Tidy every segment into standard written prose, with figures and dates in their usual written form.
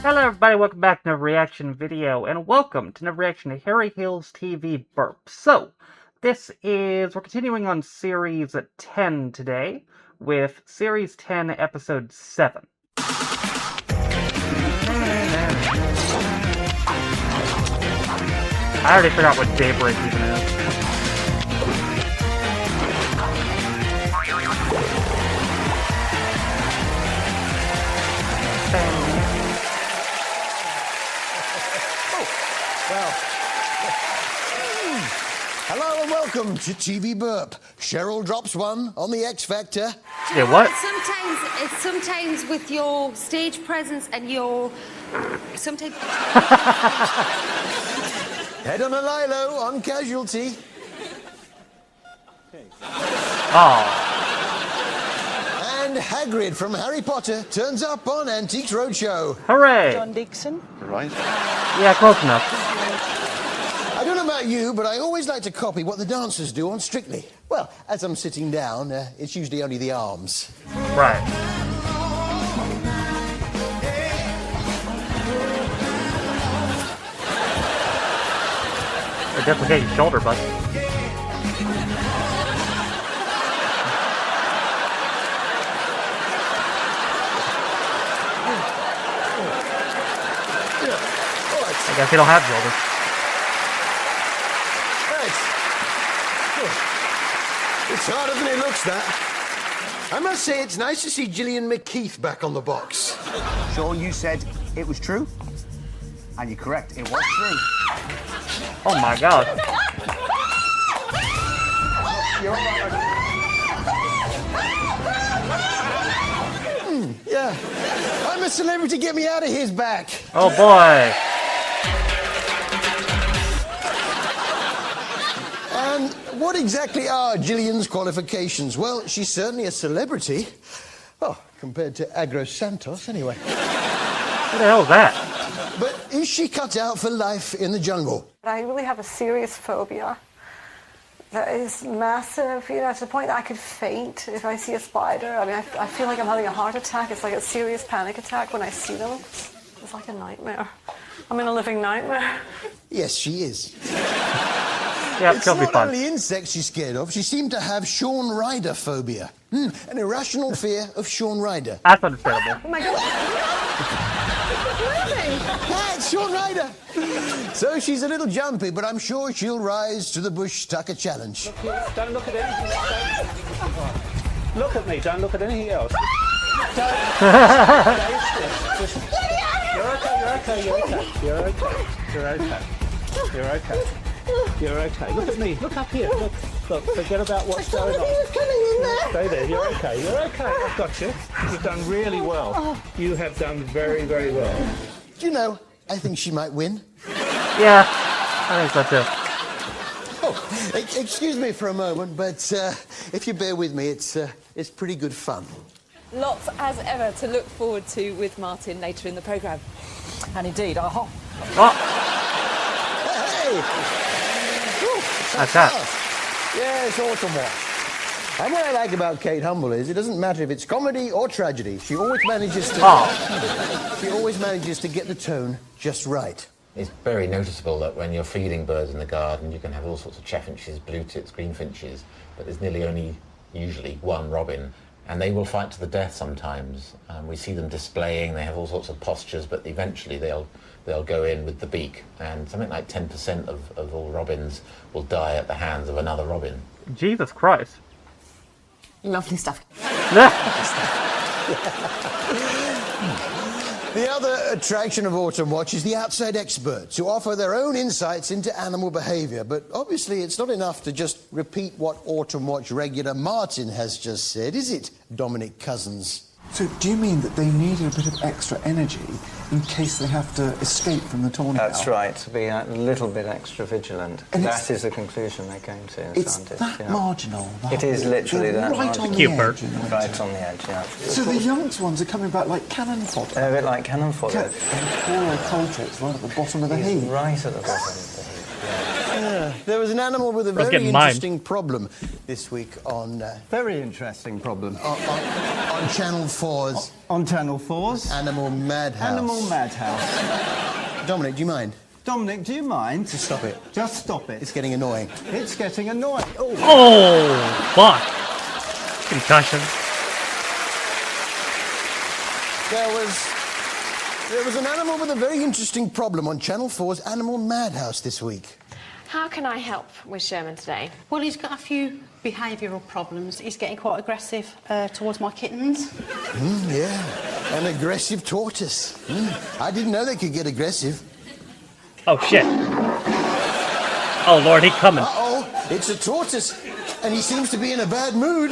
Hello everybody, welcome back to another reaction video, and welcome to another reaction to Harry Hill's TV Burp. So, we're continuing on Series 10 today, with Series 10, Episode 7. I already forgot what Daybreak even is. Hello and welcome to TV Burp. Cheryl drops one on the X Factor. Yeah, what? Sometimes with your stage presence and your... Sometimes... Head on a lilo on casualty. Oh. And Hagrid from Harry Potter turns up on Antiques Roadshow. Hooray! John Dixon. Right. Yeah, close enough. I don't know about you, but I always like to copy what the dancers do on Strictly. Well, as I'm sitting down, it's usually only the arms. Right. Or dislocate your shoulder, bud. I guess you don't have shoulders. It's harder than it looks, that. I must say, it's nice to see Gillian McKeith back on the box. Sean, you said it was true, and you're correct, it was true. Oh my god. Yeah. I'm a celebrity, get me out of his back. Oh boy. And what exactly are Gillian's qualifications? Well, she's certainly a celebrity. Oh, compared to Agro Santos, anyway. Who the hell is that? But is she cut out for life in the jungle? I really have a serious phobia that is massive, you know, to the point that I could faint if I see a spider. I mean, I feel like I'm having a heart attack. It's like a serious panic attack when I see them. It's like a nightmare. I'm in a living nightmare. Yes, she is. Yeah, It's she'll be not fun. only insects she's scared of, she seemed to have Shaun Ryder phobia. An irrational fear of Shaun Ryder. That's understandable. Oh my God. Ah, it's Shaun Ryder! So she's a little jumpy, but I'm sure she'll rise to the Bush Tucker challenge. Don't look at anything else. Look at me, don't look at anything else. Don't. You're okay. You're okay. Look at me. Look up here. Look. Forget about what's going on. Stay there. You're okay. I've got you. You've done really well. You have done very, very well. Do you know, I think she might win. Yeah, I think so too. Oh, excuse me for a moment, but if you bear with me, it's pretty good fun. Lots, as ever, to look forward to with Martin later in the programme. And indeed, Oh, Hey! Whew, that's that. Yeah, it's autumn watch. And what I like about Kate Humble is it doesn't matter if it's comedy or tragedy. She always manages to... She always manages to get the tone just right. It's very noticeable that when you're feeding birds in the garden, you can have all sorts of chaffinches, blue tits, greenfinches, but there's nearly only usually one robin, and they will fight to the death sometimes. We see them displaying, they have all sorts of postures, but eventually they'll go in with the beak, and something like 10% of all robins will die at the hands of another robin. Jesus Christ. lovely stuff. The other attraction of Autumn Watch is the outside experts who offer their own insights into animal behaviour. But obviously it's not enough to just repeat what Autumn Watch regular Martin has just said, is it, Dominic Cousins? So do you mean that they needed a bit of extra energy in case they have to escape from the tornado. That's right, to be a little bit extra vigilant. And that is the conclusion they came to, it's scientists. that marginal. It is literally that right marginal. on the Cute edge. bird. Right on the edge, yeah. So the youngest ones are coming back like cannon fodder. They're a bit like cannon fodder. And poor old Coltrix right at the bottom of the He's heap. right at the bottom of the heap. There was an animal with a was very getting mine. interesting problem this week on Very interesting problem. on Channel 4's On Channel 4's Animal Madhouse. Animal Madhouse. Dominic, do you mind? Dominic, do you mind? Just stop it. Just stop it. It's getting annoying. It's getting annoying. Oh, Oh, fuck. Concussion. There was an animal with a very interesting problem on Channel 4's Animal Madhouse this week. How can I help with Sherman today? Well, he's got a few behavioural problems. He's getting quite aggressive towards my kittens. Yeah, an aggressive tortoise. I didn't know they could get aggressive. Oh, shit. Oh, Lord, he coming. Uh-oh, it's a tortoise, and he seems to be in a bad mood.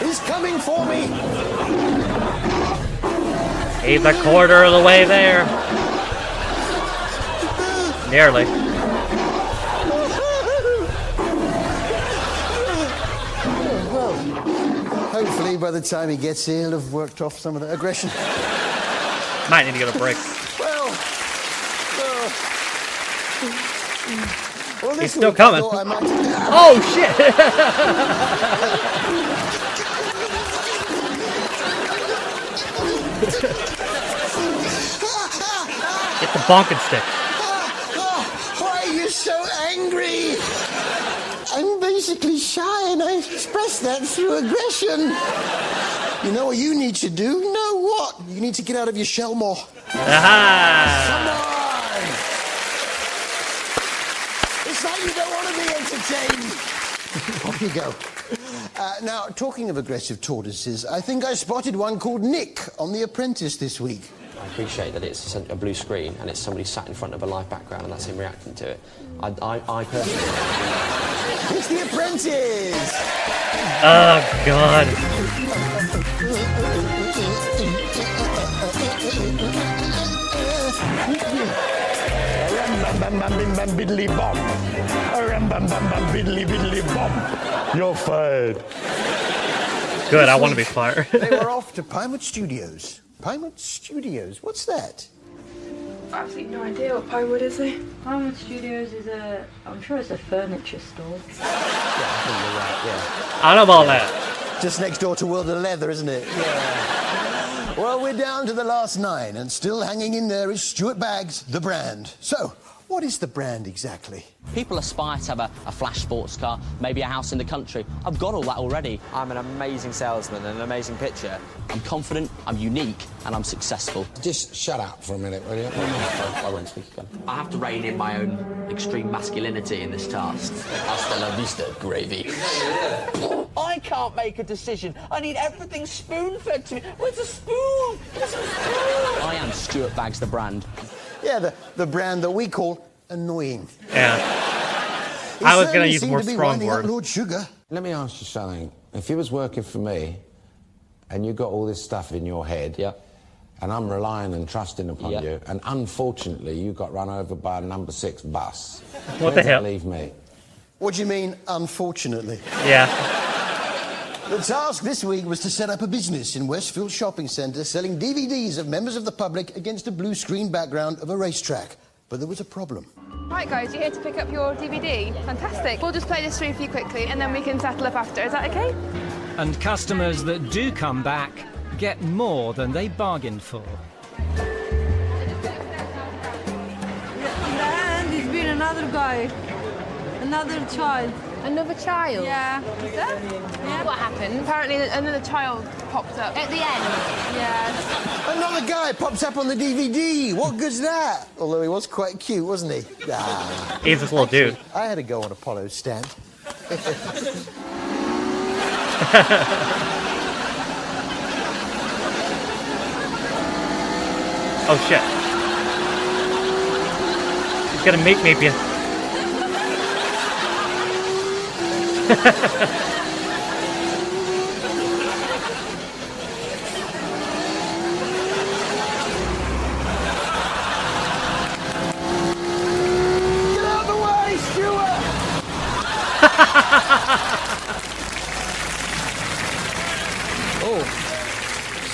He's coming for me. He's a quarter of the way there. Nearly. Hopefully, by the time he gets here, he'll have worked off some of the aggression. Might need to get a break. Well, He's still coming. Oh, shit! Get the bonking stick. Why are you so angry? I'm basically shy, and I express that through aggression. You know what you need to do? You know what? You need to get out of your shell more. Aha! Come on! It's like you don't want to be entertained. Off you go. Now, talking of aggressive tortoises, I think I spotted one called Nick on The Apprentice this week. I appreciate that it's a blue screen and it's somebody sat in front of a live background and that's him reacting to it. I personally... It's The Apprentice! Oh, God. You're fired. Good, I want to be fired. They were off to Pinewood Studios. Pinewood Studios? What's that? Absolutely no idea what Pinewood is, though. Pinewood Studios is I'm sure it's a furniture store. Yeah, I think you're right, yeah. I know about that. Just next door to World of Leather, isn't it? Yeah. Well, we're down to the last 9, and still hanging in there is Stuart Baggs, the brand. So, what is the brand exactly? People aspire to have a flash sports car, maybe a house in the country. I've got all that already. I'm an amazing salesman and an amazing pitcher. I'm confident, I'm unique, and I'm successful. Just shut up for a minute, will you? I won't speak again. I have to rein in my own extreme masculinity in this task. Hasta la vista, gravy. I can't make a decision. I need everything spoon-fed to me. Where's the spoon? Where's the spoon? I am Stuart Baggs, the brand. Yeah, the brand that we call annoying. Yeah. I was going to use a more strong word. Lord Sugar. Let me ask you something. If you was working for me and you got all this stuff in your head, and I'm relying and trusting upon you, and unfortunately you got run over by a number 6 bus, what the hell? Leave me. What do you mean, unfortunately? Yeah. The task this week was to set up a business in Westfield Shopping Centre selling DVDs of members of the public against a blue screen background of a racetrack. But there was a problem. Right, guys, you're here to pick up your DVD. Fantastic. We'll just play this through for you quickly, and then we can settle up after. Is that okay? And customers that do come back get more than they bargained for. And there's been another guy, another child. Another child? Yeah. Is there? Yeah. What happened? Apparently another child popped up. At the end? Yeah. Another guy pops up on the DVD. What good's that? Although he was quite cute, wasn't he? Ah. He's this little dude. I had to go on Apollo's stand. Oh, shit. He's gonna make me be a...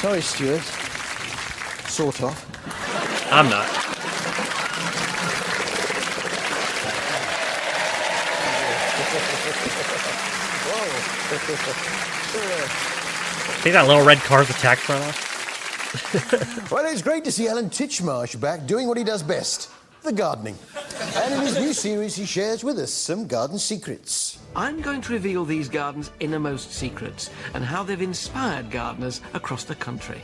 Sorry, Stuart. Sort of. I'm not. See that little red car's attack from us? Well, it's great to see Alan Titchmarsh back doing what he does best, the gardening. And in his new series, he shares with us some garden secrets. I'm going to reveal these gardens' innermost secrets and how they've inspired gardeners across the country.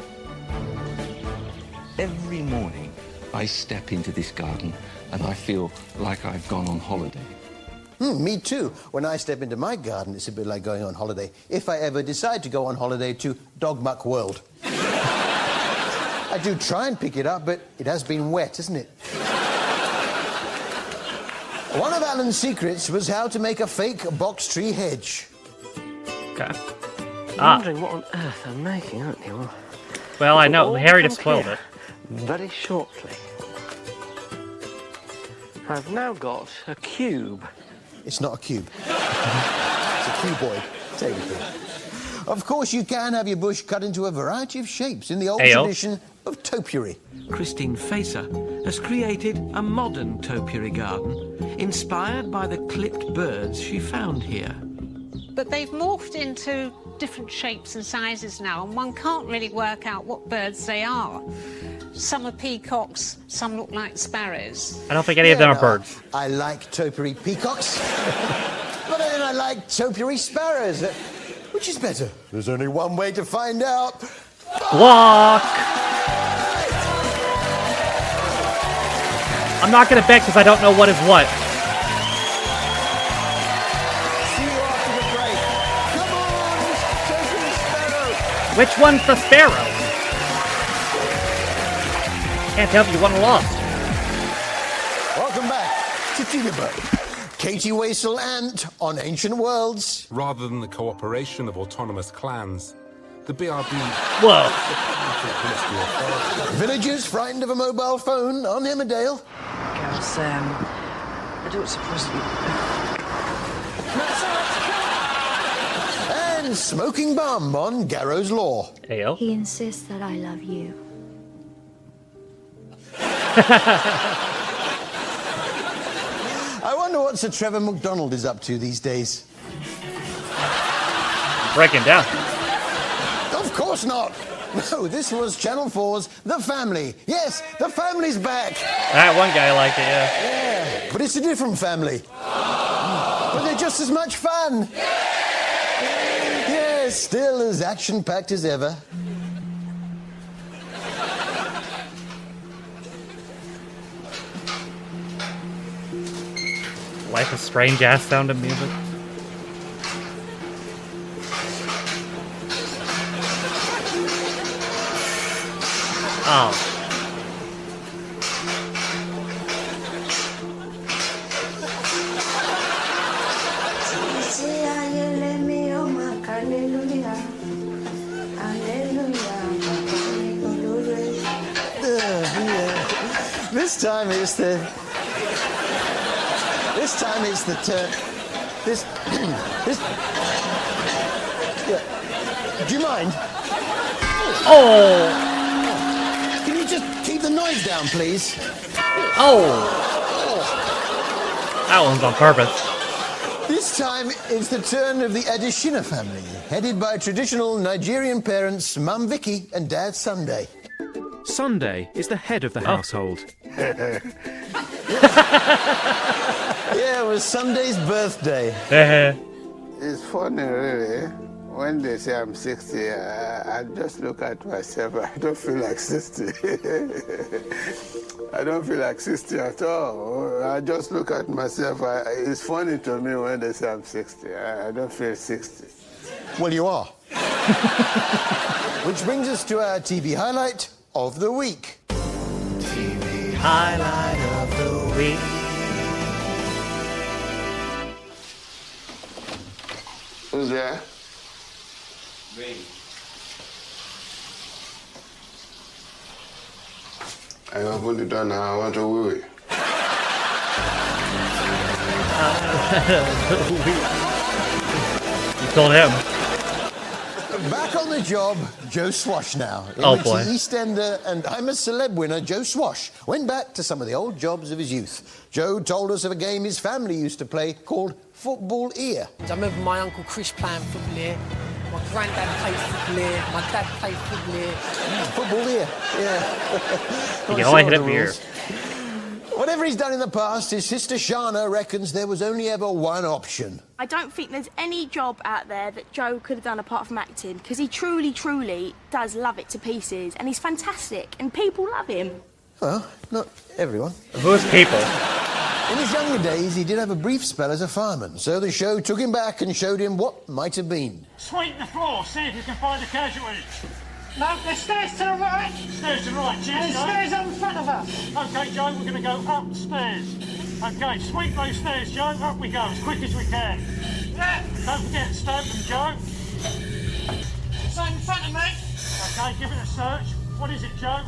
Every morning, I step into this garden and I feel like I've gone on holiday. Me too. When I step into my garden, it's a bit like going on holiday. If I ever decide to go on holiday to Dogmuck World. I do try and pick it up, but it has been wet, hasn't it? One of Alan's secrets was how to make a fake box tree hedge. Okay. Wondering what on earth I'm making, aren't you? Well, I know. Harry just spoiled it. Very shortly. I've now got a cube. It's not a cube. It's a cuboid. Take it. Of course, you can have your bush cut into a variety of shapes in the old tradition of topiary. Christine Facer has created a modern topiary garden, inspired by the clipped birds she found here. But they've morphed into different shapes and sizes now, and one can't really work out what birds they are. Some are peacocks, some look like sparrows. I don't think any of them are birds. I like topiary peacocks, but then I like topiary sparrows. Which is better? There's only one way to find out. Walk! I'm not gonna bet because I don't know what is what. See you after the break. Come on, topiary sparrow. Which one's the sparrow? Can't tell if you won or lost. Welcome back to TV Burp. Katie Waisel and On Ancient Worlds. Rather than the cooperation of autonomous clans, the BRB... Whoa. Villagers frightened of a mobile phone on Emmerdale. Gareth, I don't suppose And Smoking Bum on Garrow's Law. Ayo. He insists that I love you. I wonder what Sir Trevor MacDonald is up to these days. Breaking down. Of course not. No, this was Channel 4's The Family. Yes, The Family's back. That one guy liked it, yeah. Yeah, but it's a different family. But they're just as much fun. Yes, still as action-packed as ever. Life is strange ass sound of music. Oh. This time it's the... This time it's the turn. This. Yeah. Do you mind? Oh! Can you just keep the noise down, please? Oh! That one's on purpose. This time it's the turn of the Adeshina family, headed by traditional Nigerian parents Mum Vicky and Dad Sunday. Sunday is the head of the household. Yeah, it was Sunday's birthday. It's funny, really. When they say I'm 60, I just look at myself. I don't feel like 60. I don't feel like 60 at all. I just look at myself. It's funny to me when they say I'm 60. I don't feel 60. Well, you are. Which brings us to our TV highlight of the week. TV highlight of the week. Who's there? Me. I opened the door now. I want to wee. You told him. back on the job, Joe Swash now. In Oh, which boy. the EastEnder and I'm a Celeb winner, Joe Swash, went back to some of the old jobs of his youth. Joe told us of a game his family used to play called Football Ear. I remember my Uncle Chris playing football here. My granddad played football here. My dad played football here. Football Ear, yeah. You can only hit a beer. Whatever he's done in the past, his sister Shana reckons there was only ever one option. I don't think there's any job out there that Joe could have done apart from acting, because he truly, truly does love it to pieces, and he's fantastic, and people love him. Well, not everyone. Who's people? In his younger days, he did have a brief spell as a fireman, so the show took him back and showed him what might have been. Sweep the floor, see if you can find a casualty. No, the stairs to the right. Stairs to the right, cheers, And Joe. stairs on front of us. OK, Joe, we're going to go up the stairs. OK, sweep those stairs, Joe. Up we go, as quick as we can. Yeah. Don't forget to stab them, Joe. So in front of me. OK, give it a search. What is it, Joe?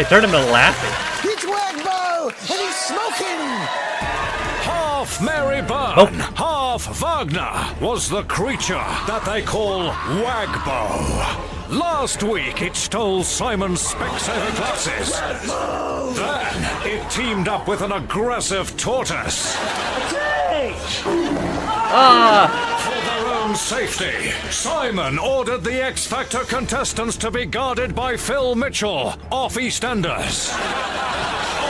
It turned him to laughing. It's Wagbo, and he's smoking! Half Mary Byrne, half Wagner was the creature that they call Wagbo. Last week it stole Simon's Specsavers glasses. Then it teamed up with an aggressive tortoise. For their own safety, Simon ordered the X Factor contestants to be guarded by Phil Mitchell off EastEnders.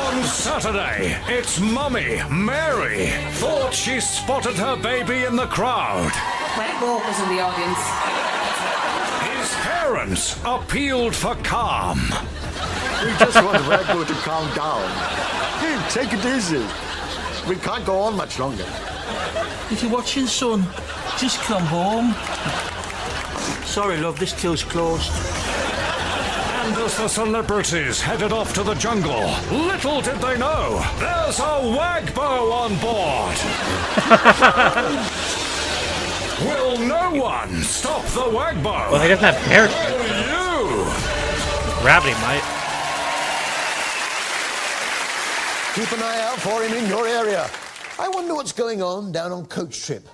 On Saturday, its mummy, Mary, thought she spotted her baby in the crowd. Wagbo was in the audience. His parents appealed for calm. We just want Wagbo to calm down. Hey, take it easy. We can't go on much longer. If you're watching, son, just come home. Sorry, love, this till's closed. And as the celebrities headed off to the jungle, little did they know, there's a Wagbo on board. Will no one stop the Wagbo? Well, he doesn't have hair. You! Gravity might. Keep an eye out for him in your area. I wonder what's going on down on Coach Trip.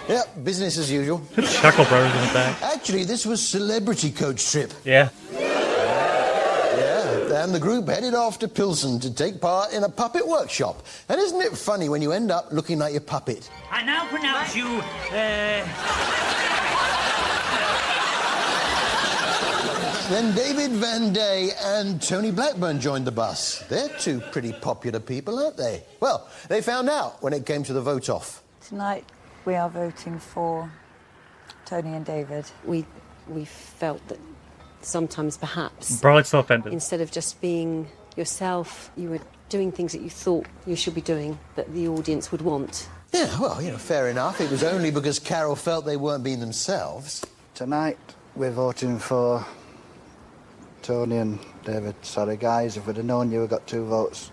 Yep, business as usual. Chuckle Brothers in the back. Actually, this was Celebrity Coach Trip. Yeah. Yeah, and the group headed off to Pilsen to take part in a puppet workshop. And isn't it funny when you end up looking like your puppet? I now pronounce you, Then David Van Day and Tony Blackburn joined the bus. They're two pretty popular people, aren't they? Well, they found out when it came to the vote-off. Tonight we are voting for Tony and David. We felt that sometimes perhaps Probably so offended. instead of just being yourself, you were doing things that you thought you should be doing that the audience would want. Yeah, well, you know, fair enough. It was only because Carol felt they weren't being themselves. Tonight, we're voting for Tony and David. Sorry, guys, if we'd have known you had got 2 votes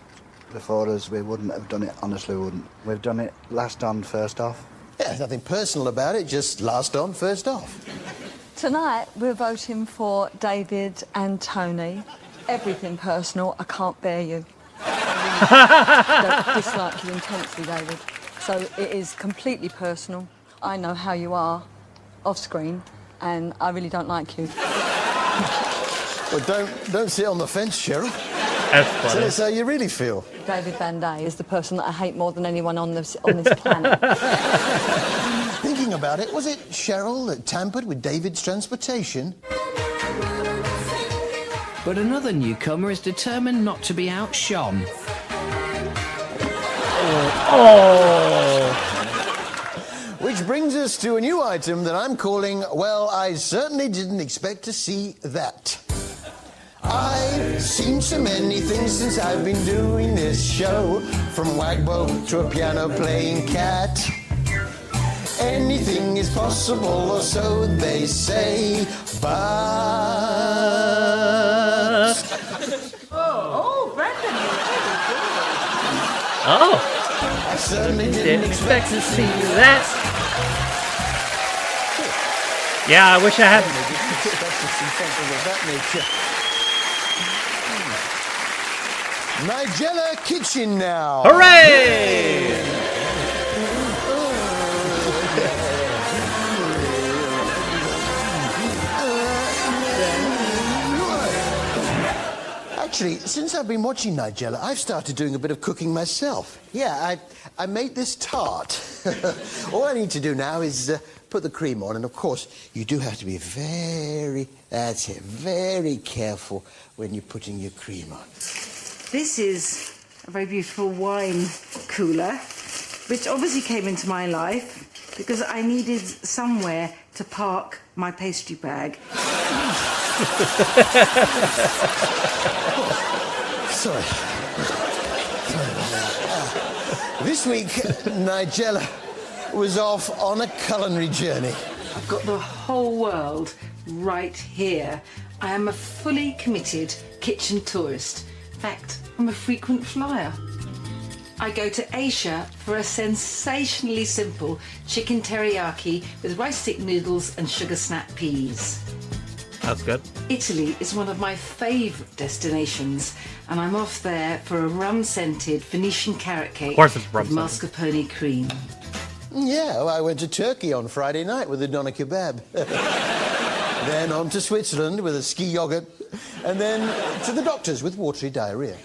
before us, we wouldn't have done it. Honestly, we wouldn't. We've done it last on, first off. Yeah, there's nothing personal about it, just last on, first off. Tonight we're voting for David and Tony. Everything personal. I can't bear you. I dislike you intensely, David. So it is completely personal. I know how you are off screen, and I really don't like you. Well, don't sit on the fence, Cheryl. That's funny. Tell us how you really feel. David Van Day is the person that I hate more than anyone on this planet. Thinking about it, was it Cheryl that tampered with David's transportation? But another newcomer is determined not to be outshone. Which brings us to a new item that I'm calling, well, I certainly didn't expect to see that. I've seen so many things since I've been doing this show, from Wagbo to a piano-playing cat. Anything is possible, or so they say, but... Oh, Brendan, Oh. I certainly Didn't expect to see that. Yeah, I wish I had. Nigella Kitchen now. Hooray! Actually, since I've been watching Nigella, I've started doing a bit of cooking myself. Yeah, I made this tart. All I need to do now is put the cream on, and of course, you do have to be very careful when you're putting your cream on. This is a very beautiful wine cooler, which obviously came into my life because I needed somewhere to park my pastry bag. Sorry. This week, Nigella was off on a culinary journey. I've got the whole world right here. I am a fully committed kitchen tourist. In fact, I'm a frequent flyer. I go to Asia for a sensationally simple chicken teriyaki with rice stick noodles and sugar snap peas. That's good. Italy is one of my favourite destinations, and I'm off there for a rum-scented Venetian carrot cake Of course it's with rum-scented. mascarpone cream. Yeah, well, I went to Turkey on Friday night with a doner kebab. Then on to Switzerland with a ski yogurt, and then to the doctors with watery diarrhea.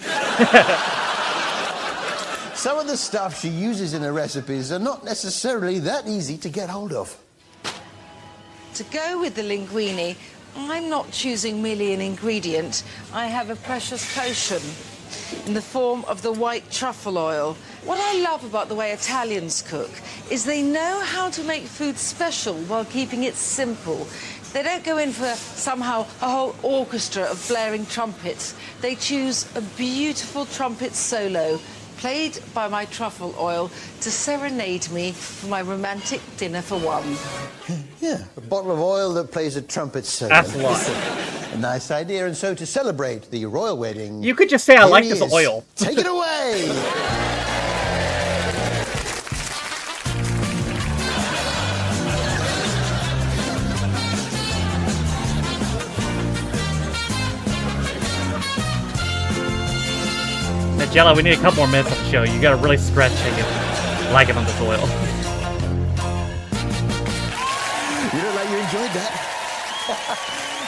Some of the stuff she uses in her recipes are not necessarily that easy to get hold of. To go with the linguine, I'm not choosing merely an ingredient. I have a precious potion in the form of the white truffle oil. What I love about the way Italians cook is they know how to make food special while keeping it simple. They don't go in for somehow a whole orchestra of blaring trumpets. They choose a beautiful trumpet solo played by my truffle oil to serenade me for my romantic dinner for one. Yeah, a bottle of oil that plays a trumpet solo. That's a lot. A nice idea, and so to celebrate the royal wedding... You could just say I here like he this is. oil. Take it away! Nigella, we need a couple more minutes on the show. You gotta really stretch and like it on this oil. You look like you enjoyed that.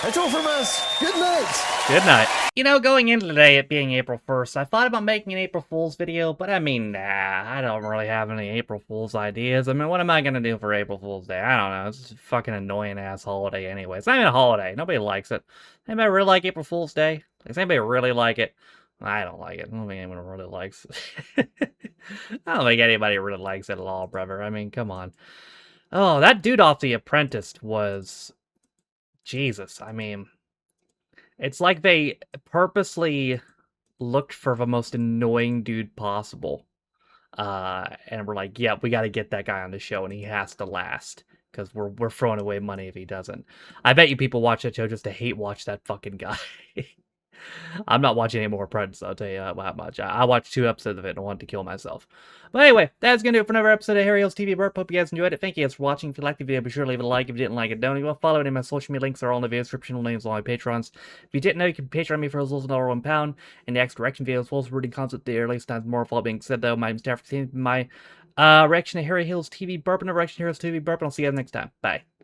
That's all from us. Good night. Good night. You know, going into today, it being April 1st, I thought about making an April Fool's video, but I mean, nah, I don't really have any April Fool's ideas. I mean, what am I gonna do for April Fool's Day? I don't know. It's just a fucking annoying ass holiday anyway. It's not even a holiday. Nobody likes it. Anybody really like April Fool's Day? Does anybody really like it? I don't like it. I don't think anyone really likes it. I don't think anybody really likes it at all, brother. I mean, come on. Oh, that dude off The Apprentice was... Jesus, I mean... It's like they purposely looked for the most annoying dude possible. And we're like, yeah, we gotta get that guy on the show, and he has to last. Because we're throwing away money if he doesn't. I bet you people watch that show just to hate watch that fucking guy. I'm not watching any more Apprentice, I'll tell you how much. I watched 2 episodes of it and I wanted to kill myself. But anyway, that's going to do it for another episode of Harry Hill's TV Burp. Hope you guys enjoyed it. Thank you guys for watching. If you liked the video, be sure to leave it a like. If you didn't like it, don't. If you want to follow any of my social media links are all in the video description. Links on my Patrons. If you didn't know, you can Patreon me for as little as £1. And the X direction videos, full reading concept the earliest times more. With all being said, though, my name is Stafford. My reaction to Harry Hill's TV Burp and the reaction to Harry Hill's TV Burp. And I'll see you guys next time. Bye.